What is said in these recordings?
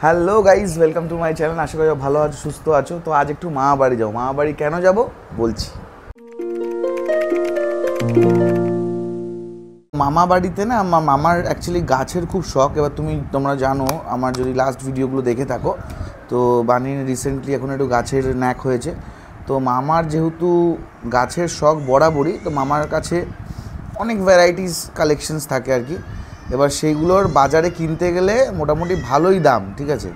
Hello guys, welcome to my channel. আশা করি ভালো আছো, সুস্থ আছো। তো আজ একটু মামা বাড়ি যাও। মামা বাড়ি কেন যাব বলছি। মামা বাড়িতে না, আমার মামার অ্যাকচুয়ালি গাছের খুব শখ। এবার তোমরা জানো, আমার যদি লাস্ট ভিডিওগুলো দেখে থাকো, তো বানিয়ে রিসেন্টলি এখন একটু গাছের ন্যাক হয়েছে। তো মামার যেহেতু গাছের শখ বরাবরই, তো মামার কাছে অনেক ভ্যারাইটিস কালেকশনস থাকে আর কি। এবার সেইগুলোর বাজারে কিনতে গেলে মোটামুটি ভালোই দাম, ঠিক আছে।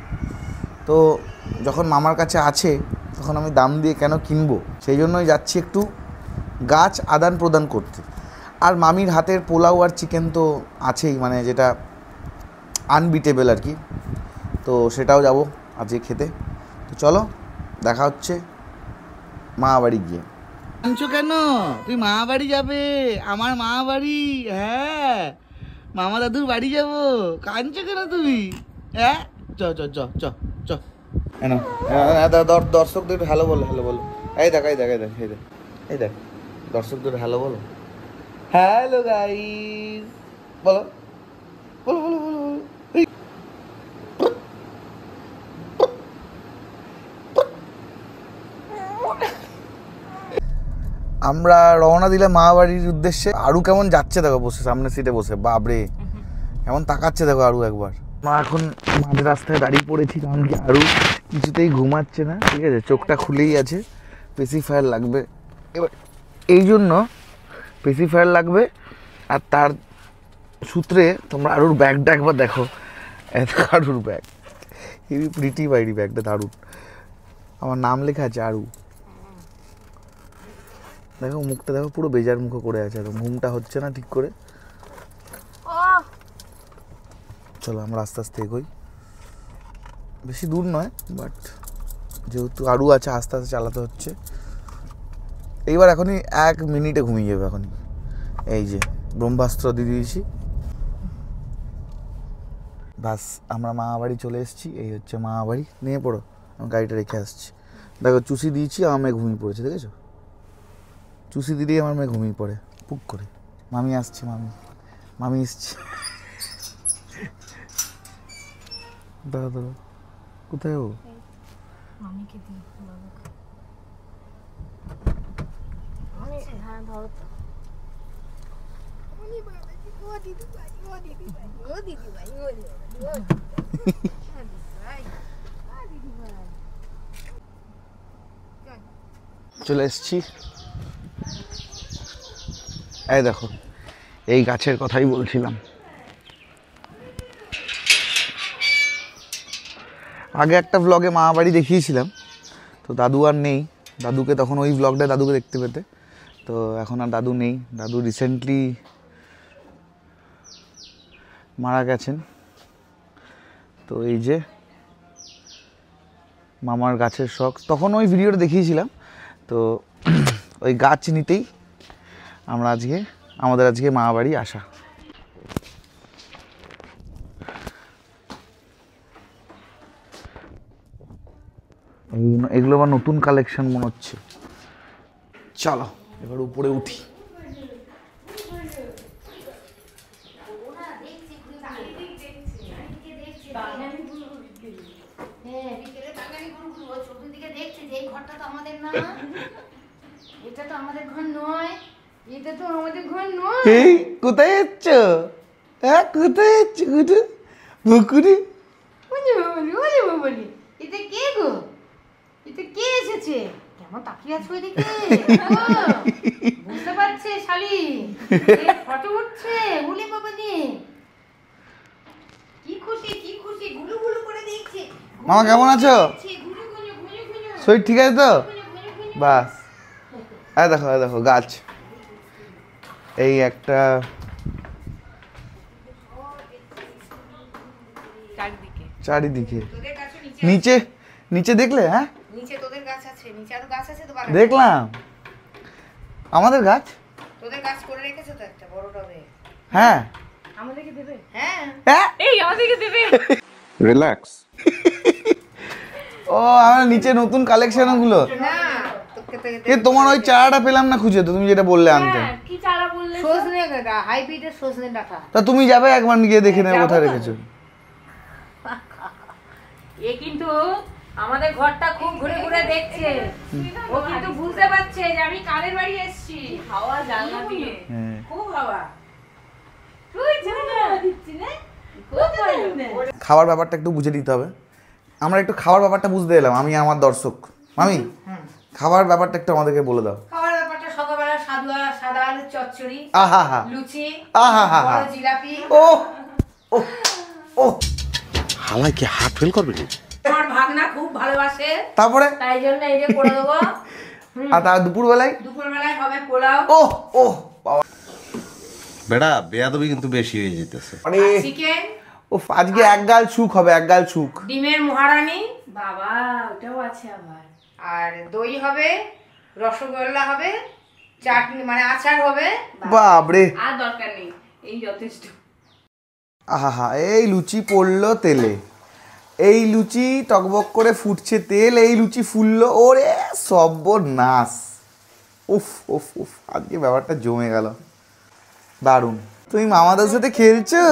তো যখন মামার কাছে আছে তখন আমি দাম দিয়ে কেন কিনবো, সেই জন্যই যাচ্ছি একটু গাছ আদান প্রদান করতে। আর মামির হাতের পোলাও আর চিকেন তো আছেই, মানে যেটা আনবিটেবল আর কি। তো সেটাও যাব আজকে খেতে। তো চলো, দেখা হচ্ছে মামা বাড়ি গিয়ে। আনছো কেন তুই মামা বাড়ি যাবে? আমার মামা বাড়ি, হ্যাঁ, মামা দাদুর বাড়ি যাবো। কাঁদছো কেন তুমি? হ্যাঁ, চ চ চ চ চ। দর্শকদের হ্যালো বলো, হ্যালো বলো। এই দেখ, এই দেখ, এই দেখ, এই দেখ, এই দেখ, দর্শকদের হ্যালো বলো। হ্যালো গাইস, বলো বলো বলো বলো বলো। আমরা রওনা দিলাম মামা বাড়ির উদ্দেশ্যে। আরু কেমন যাচ্ছে দেখো, বসে সামনের সিটে বসে, বাবরে কেমন তাকাচ্ছে দেখো আরু একবার। আমরা এখন মাঝ রাস্তায় দাঁড়িয়ে পড়েছি, কারণ কি আরু কিছুতেই ঘুমাচ্ছে না, ঠিক আছে, চোখটা খুলেই আছে। পেসিফায়ার লাগবে এবার, এই জন্য পেসিফায়ার লাগবে। আর তার সূত্রে তোমরা আরুর ব্যাগটা একবার দেখো, এত আরুর ব্যাগ, হেভি প্রিটি বাইরি ব্যাগটা, দারুণ। আমার নাম লেখা আছে আরু। দেখো মুখটা দেখো, পুরো বেজার মুখো করে আছে, একদম ঘুমটা হচ্ছে না ঠিক করে। চলো আমরা আস্তে আস্তে এগোই, বেশি দূর নয়, বাট যেহেতু আরু আছে আস্তে আস্তে চালাতে হচ্ছে। এইবার এখনই 1 মিনিটে ঘুমিয়ে যাবে এখনই। এই যে ব্রহ্মাস্ত্র দিয়ে দিয়েছি, বাস আমরা মামা বাড়ি চলে এসেছি। এই হচ্ছে মামা বাড়ি, নিয়ে পড়ো, আমি গাড়িটা রেখে আসছি। দেখো চুষি দিয়েছি, আমার মেয়ে ঘুমিয়ে পড়েছে, দেখেছো? চুষি দিলেই আমার মেয়ে ঘুমিয়ে পড়ে পুক করে। মামি আসছে, মামি মামি এসছে। দাদা দাদা কোথায় ও? মামিকে দিই আমি, হ্যাঁ ধরো তো। চলে এসছি। এই দেখো, এই গাছের কথাই বলছিলাম। আগে একটা ব্লগে মামা বাড়ি দেখিয়েছিলাম, তো দাদু আর নেই। দাদুকে তখন ওই ব্লগটা দাদুকে দেখতে পেতে, তো এখন আর দাদু নেই। দাদু রিসেন্টলি মারা গেছেন। তো এই যে মামার গাছের শখ, তখন ওই ভিডিওটা দেখিয়েছিলাম। তো ওই গাছ নিতেই আমাদের আজকে মামা বাড়ি আসা। এগুলো আবার নতুন কালেকশন মনে হচ্ছে। চলো এবার উপরে উঠি। এই কোথায় যাচ্ছ? হ্যাঁ কোথায় যাচ্ছ? গুটু বুকুরি এটা কে গো? এটা কে এসেছে? কেমন তাকিয়ে আছো এদিকে? বুঝতে পারছে শালি, ফটো উঠছে বলি বাবা নিয়ে। কি খুশি কি খুশি, গুলু গুলু করে দেখছে। মামা কেমন আছো? শরীর ঠিক আছে তো? বাস, এই দেখো, এই দেখো গাছ, এই একটা চারিদিকে। নিচে নিচে দেখলে? হ্যাঁ নিচে তোদের গাছ আছে, নিচে আরো গাছ আছে তো। দেখলাম আমাদের গাছ, তোদের গাছ করে রেখেছো তো একটা বড় টবে। হ্যাঁ আমাদেরকে দেবে? হ্যাঁ হ্যাঁ, এই আমাদেরকে দেবে। রিল্যাক্স। ও আমার নিচে নতুন কালেকশন গুলো। না তোমার ওই চারাটা পেলাম না খুঁজে, তো তুমি যেটা বললে আনতে। কি চারা বললে? সজনে ডাঁটা, হাইব্রিডের সজনে ডাঁটা। তা তুমি যাবে একবার গিয়ে দেখে নেবে কোথায় রেখেছো। এ কিন্তু আমাদের ঘরটা খুব ঘুরে ঘুরে দেখছে। ও কিন্তু বুঝতে পারছে যে আমি কারের বাড়ি এসেছি। হাওয়া জানলা দিয়ে খুব হাওয়া। তুই জানা দিচ্ছি না? খাওয়ার ব্যাপারটা একটু বুঝে নিতে হবে। আমরা একটু খাওয়ার ব্যাপারটা বুঝতে এলাম, আমি আমার দর্শক। মামি, খাবার ব্যাপারটা একটু আমাদেরকে বলে দাও। খাওয়ার ব্যাপারটা সকালবেলা সাদা আলুর চচ্চড়ি, আহা, লুচি, বড় জিলাপি। ও ও ও হালাই কি হাত ফেল করবে নি? আমার ভাগনা খুব ভালোবাসে, তারপরে তাই জন্য এই যে করে দেবো। আর তার দুপুরবেলায় হবে পোলাও, ও ও বাবা, বেড়া বেয়াদবি কিন্তু বেশি হয়ে যেতেছে। মানে চিকেন, ও আজকে একগাল সুখ হবে, একগাল সুখ। ডিমের মহারানী, বাবা ওটাও আছে আবার। আর দই হবে, রসগোল্লা হবে, চাটনি মানে আচার হবে। বাপরে, আর দরকার নেই, এই যথেষ্ট। আহা, এই লুচি পড়লো তেলে, এই লুচি টকবক করে ফুটছে তেল, এই লুচি ফুললো, ওরে সর্বনাশ। উফ উফ উফ, আজকে ব্যাপারটা জমে গেল, দারুণ। তুমি মামাদের সাথে খেলছো?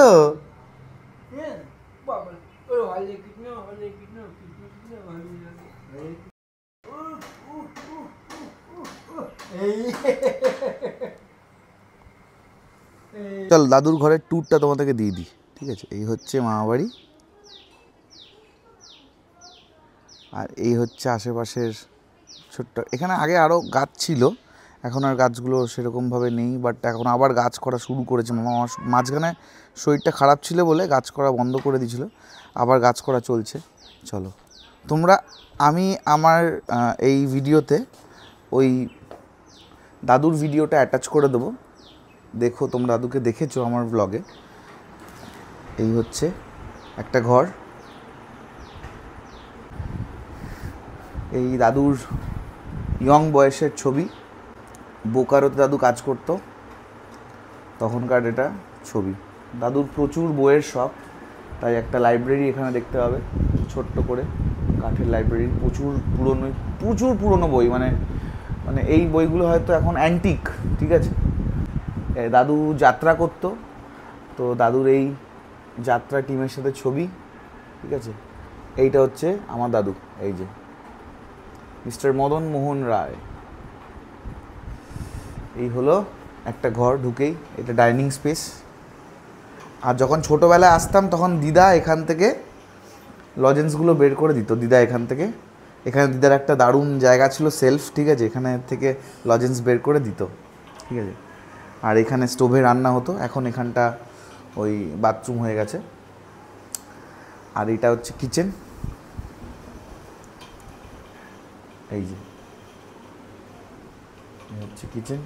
চল দাদুর ঘরের ট্যুরটা তোমাদেরকে দিয়ে দিই, ঠিক আছে? এই হচ্ছে মামাবাড়ি, আর এই হচ্ছে আশেপাশের ছোট্ট। এখানে আগে আরও গাছ ছিল, এখন আর গাছগুলো সেরকমভাবে নেই, বাট এখন আবার গাছ করা শুরু করেছে মামা। মাঝখানে শরীরটা খারাপ ছিল বলে গাছ করা বন্ধ করে দিয়েছিল, আবার গাছ করা চলছে। চলো তোমরা, আমি আমার এই ভিডিওতে ওই দাদুর ভিডিওটা অ্যাটাচ করে দেবো, দেখো তোমরা দাদুকে দেখেছো আমার ব্লগে। এই হচ্ছে একটা ঘর, এই দাদুর ইয়ং বয়সের ছবি, বোকারোতে দাদু কাজ করতো তখনকার এটা ছবি। দাদুর প্রচুর বইয়ের শখ, তাই একটা লাইব্রেরি এখানে দেখতে হবে, ছোট্ট করে কাঠের লাইব্রেরি, প্রচুর পুরনো বই, মানে এই বইগুলো হয়তো এখন অ্যান্টিক, ঠিক আছে? দাদু যাত্রা করতো, তো দাদুর এই যাত্রা টিমের সাথে ছবি, ঠিক আছে? এইটা হচ্ছে আমার দাদু, এই যে মিস্টার মদন মোহন রায়। এই হলো একটা ঘর ঢুকেই, এটা ডাইনিং স্পেস। আর যখন ছোটোবেলায় আসতাম তখন দিদা এখান থেকে লজেন্সগুলো বের করে দিত, দিদা এখান থেকে, এখানে দিদার একটা দারুণ জায়গা ছিল সেলফ, ঠিক আছে? এখানে থেকে লজেন্স বের করে দিত, ঠিক আছে? আর এখানে স্টোভে রান্না হতো, এখন এখানটা ওই বাথরুম হয়ে গেছে। আর এটা হচ্ছে কিচেন, এই যে হচ্ছে কিচেন।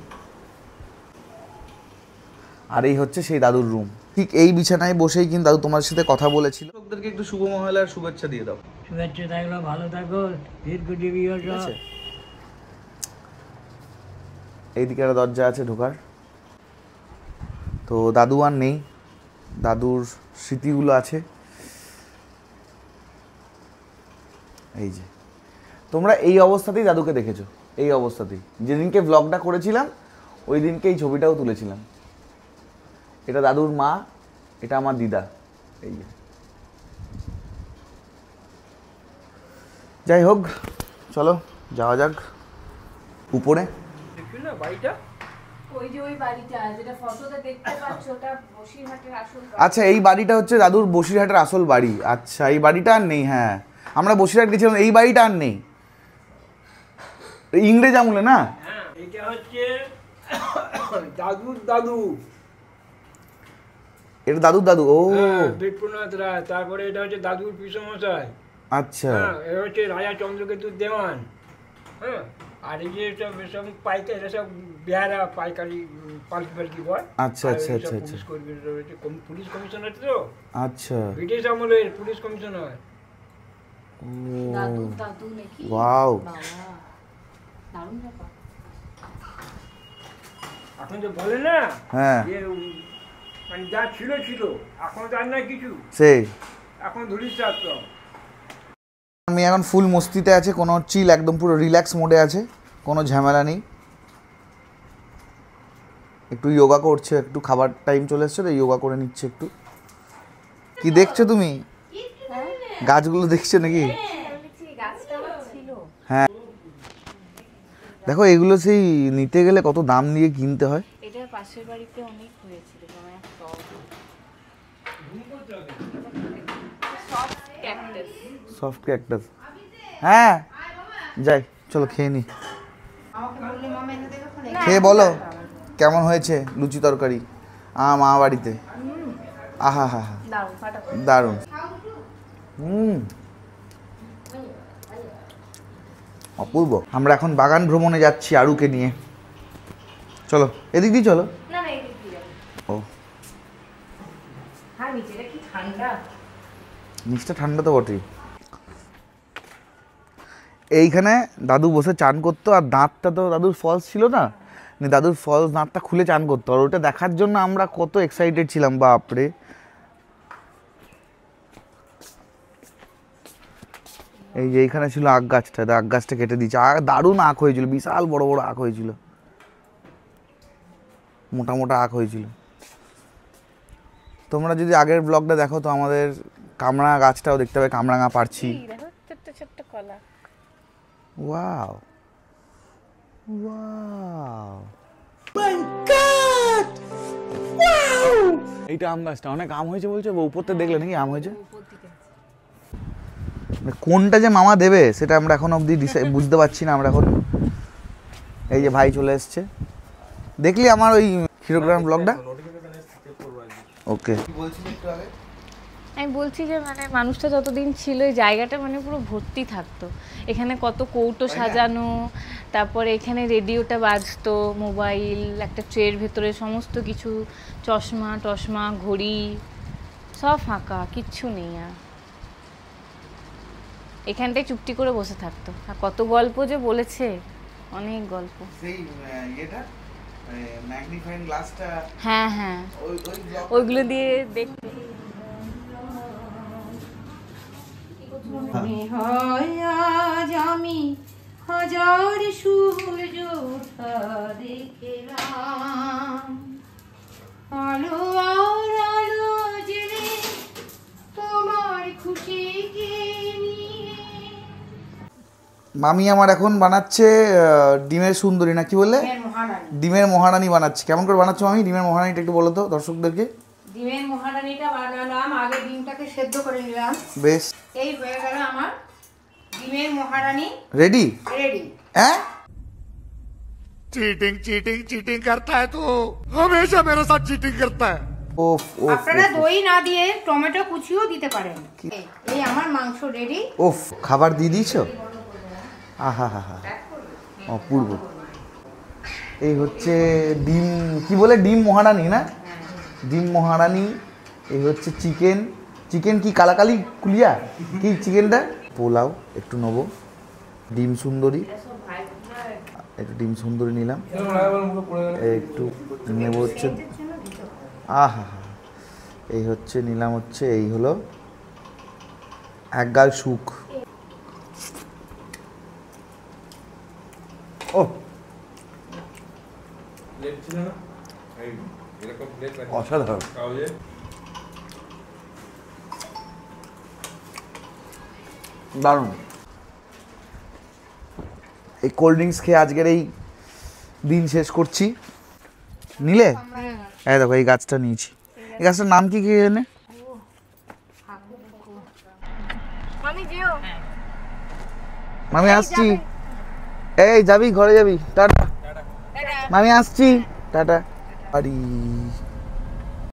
আর এই হচ্ছে সেই দাদুর রুম। ঠিক এই বিছানায় বসেই কিন্তু দাদু তোমার সাথে কথা বলেছিল। লোকদেরকে একটু শুভ মহালয়ার শুভেচ্ছা দিয়ে দাও। শুভেচ্ছা থাকলো, ভালো থাকো, দীর্ঘজীবী হও। এইদিকে একটা দরজা আছে ঢোকার। তো দাদু আর নেই, দাদুর স্মৃতিগুলো আছে। এই যে তোমরা এই অবস্থাতেই দাদুকে দেখেছো, এই অবস্থাতেই। যেদিনকে ব্লগটা করেছিলাম ওই দিনকে এই ছবিটাও তুলেছিলাম। এটা দাদুর মা, এটা আমার দিদা। এই যে, যাই হোক চলো যাওয়া যাক উপরে। আচ্ছা, এই বাড়িটা হচ্ছে দাদুর বসিরহাটের আসল বাড়ি। আচ্ছা, এই বাড়িটা আর নেই। হ্যাঁ, আমরা বসিরহাট গেছিলাম, এই বাড়িটা আর নেই, ইংরেজ আমলে না। এটা হচ্ছে দাদুর দাদু, এটা দাদুর দাদু। ও বিপ্রনাথ রায়। তারপরে এটা হচ্ছে দাদুর পিসমশাই। আচ্ছা, এটা হচ্ছে রাজা চন্দ্রকেতুর দেওয়ান। হ্যাঁ, আর এই যে সব পাইকারি, এটা সব বিহারা পাইকারি পালকি বয়। আচ্ছা আচ্ছা আচ্ছা আচ্ছা, পুলিশ কমিশনার তো। আচ্ছা, ব্রিটিশ আমলের পুলিশ কমিশনার। ওয়াও, এখন তো বলে না, হ্যাঁ, মানে যা ছিল ছিল, এখন তো আর না কিছু, সেই এখন ধুলিস রাত। আমি এখন ফুল মস্তিতে আছে, কোনো চিল, একদম পুরো রিল্যাক্স মোডে আছে, কোনো ঝামেলা নেই। একটু যোগা করছে, একটু খাবার টাইম চলে এসছে তো যোগা করে নিচ্ছে একটু। কি দেখছো তুমি? গাছগুলো দেখছো নাকি? হ্যাঁ দেখো এগুলো সেই নিতে গেলে কত দাম দিয়ে কিনতে হয়। এটা পাশের বাড়িতে অনেক হয়েছিল, সফট ক্যাকটাস। হ্যাঁ যাই, চলো খেয়ে নি। খেয়ে বলো কেমন হয়েছে লুচি তরকারি মা বাড়িতে? আহা হা হা, দারুণ। অপূর্ব। আমরা এখন বাগান ভ্রমণে যাচ্ছি আরুকে নিয়ে। চলো এদিক দিয়ে চলো। ও নিচটা ঠান্ডা তো বটেই। এইখানে দাদু বসে চান করতো, আর দাঁতটা তো দাদুর ফলস ছিল না, দাদুর ফলস দাঁতটা খুলে চান করতো, আর ওটা দেখার জন্য আমরা কত এক্সাইটেড ছিলাম বাপরে। এই যে এইখানে ছিল আখ গাছটা, আখ গাছটা কেটে দিয়েছে। দারুণ আখ হয়েছিল, বিশাল বড় বড় আখ হয়েছিল, মোটা মোটা আখ হয়েছিল। তোমরা যদি আগের ব্লগটা দেখো তো আমাদের কামরাঙা গাছটাও দেখতে হবে, কামরাঙা পারছি। ছোট্ট কলা। ওয়াও ওয়াও, এইটা আম গাছটা অনেক আম হয়েছে বলছে, উপরতে দেখলে নাকি আম হয়েছে? কোনটা যে মামা দেবে সেটা আমরা এখন অবধি বুঝতে পারছি না আমরা এখন। এই যে ভাই চলে এসছে, দেখলি আমার ওই হিরোগ্রাম ব্লগটা? ওকে আমি বলছি যে মানে মানুষটা যতদিন ছিল এই জায়গাটা মানে পুরো ভর্তি থাকতো। এখানে কত কৌটো সাজানো, তারপরে এখানে রেডিওটা বাজতো, মোবাইল, একটা ট্রের ভেতরে সমস্ত কিছু, চশমা টশমা ঘড়ি, সব ফাঁকা, কিচ্ছু নেই। আর এখানটায় চুপটি করে বসে থাকতো, আর কত গল্প যে বলেছে, অনেক গল্প। সেই এটা ম্যাগনিফাইং গ্লাসটা, হ্যাঁ হ্যাঁ, ওইগুলো দিয়ে দেখতে। আমি হাজার সূর্য ওঠা দেখলাম, আলো আর আলো জেলে তোমার খুশিকে নিয়ে। মামি আমার এখন বানাচ্ছে ডিমের সুন্দরী, না কি বললে? ডিমের মহারানী বানাচ্ছে। কেমন করে বানাচ্ছো মামি ডিমের মহারানীটা একটু বলো তো দর্শকদেরকে। ডিমের মহারানীটা বানালাম, আগে ডিমটাকে সেদ্ধ করে নিলাম। বেশ, এই হয়ে গেল আমার ডিমের মহারানী রেডি। রেডি। হ্যাঁ चीटिंग चीटिंग चीटिंग करता है तू, हमेशा मेरे साथ चीटिंग करता है। ওফ ওফ আপনারা দই না দিয়ে টমেটো কুচিও দিতে পারেন। এই আমার মাংস রেডি। ওফ, খাবার দিয়ে দিয়েছো? আহা হা হা, অপূর্ব। এই হচ্ছে ডিম, কি বলে, ডিম মহারানী না? ডিম মহারানী। এই হচ্ছে চিকেন। চিকেন কি কালাকালি কুলিয়া কি চিকেনটা? পোলাও একটু নেবো, ডিম সুন্দরী, একটু ডিম সুন্দরী নিলাম, একটু নেব হচ্ছে আহা হা, এই হচ্ছে নিলাম হচ্ছে, এই হলো এক গাল শুক। ও অসাধারণ। দারুণ। এই কোল্ড ড্রিঙ্কস খেয়ে আজকের এই দিন শেষ করছি। নিলে? হ্যাঁ দেখো এই গাছটা নিয়েছি। এই গাছটার নাম কি জানে? মামি আসছি। এই যাবি ঘরে যাবি? টাটা। মামি আসছি, টাটা। আরে